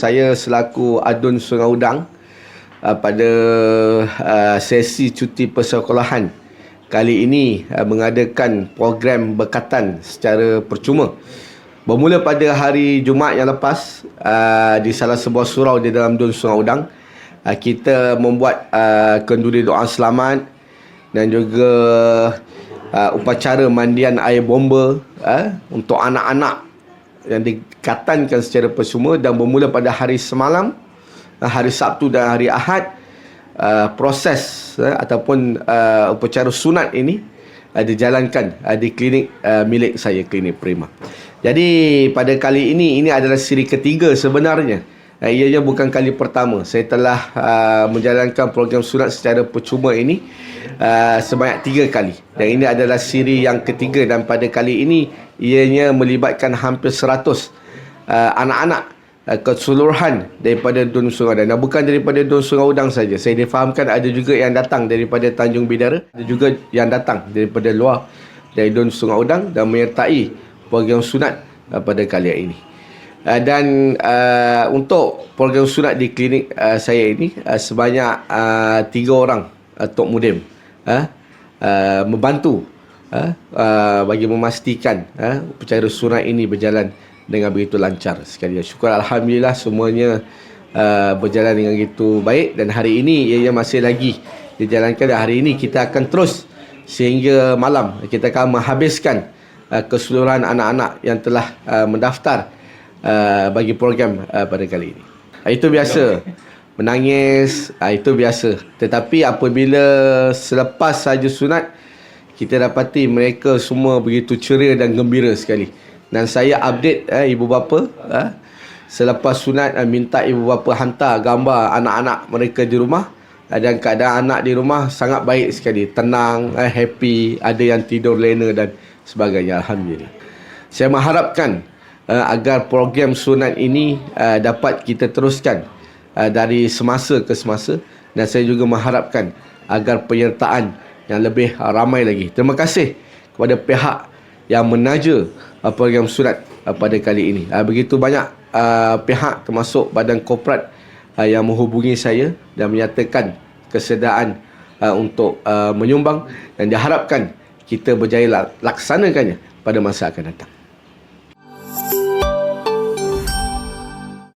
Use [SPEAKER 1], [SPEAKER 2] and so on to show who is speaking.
[SPEAKER 1] Saya selaku Adun Sungai Udang pada sesi cuti persekolahan kali ini mengadakan program berkatan secara percuma. Bermula pada hari Jumaat yang lepas di salah sebuah surau di dalam Dun Sungai Udang, kita membuat kenduri doa selamat dan juga upacara mandian air bomba untuk anak-anak yang dikatankan secara percuma, dan bermula pada hari semalam, hari Sabtu dan hari Ahad, proses ataupun upacara sunat ini dijalankan di klinik milik saya, Klinik Prima. Jadi pada kali ini adalah siri ketiga sebenarnya. Ianya bukan kali pertama. Saya telah menjalankan program sunat secara percuma ini sebanyak 3 kali. Dan ini adalah siri yang ketiga, dan pada kali ini ianya melibatkan hampir 100 anak-anak keseluruhan daripada Dun Sungai Udang. Dan bukan daripada Dun Sungai Udang saja. Saya difahamkan ada juga yang datang daripada Tanjung Bidara, ada juga yang datang daripada luar dari Dun Sungai Udang dan menyertai program sunat pada kali ini. Dan untuk program sunat di klinik saya ini sebanyak 3 orang Tok Mudim membantu bagi memastikan upacara sunat ini berjalan dengan begitu lancar sekali. Syukur Alhamdulillah semuanya berjalan dengan begitu baik, dan hari ini ia masih lagi dijalankan, dan hari ini kita akan terus sehingga malam. Kita akan menghabiskan keseluruhan anak-anak yang telah mendaftar bagi program pada kali ini. Itu biasa. Menangis, itu biasa. Tetapi apabila selepas saja sunat, kita dapati mereka semua begitu ceria dan gembira sekali. Dan saya update ibu bapa selepas sunat, minta ibu bapa hantar gambar anak-anak mereka di rumah, dan keadaan anak di rumah sangat baik sekali, tenang, happy, ada yang tidur lena dan sebagainya. Alhamdulillah. Saya mengharapkan agar program sunat ini dapat kita teruskan dari semasa ke semasa, dan saya juga mengharapkan agar penyertaan yang lebih ramai lagi. Terima kasih kepada pihak yang menaja program sunat pada kali ini. Begitu banyak pihak termasuk badan korporat yang menghubungi saya dan menyatakan kesediaan untuk menyumbang, dan diharapkan kita berjaya laksanakannya pada masa akan datang.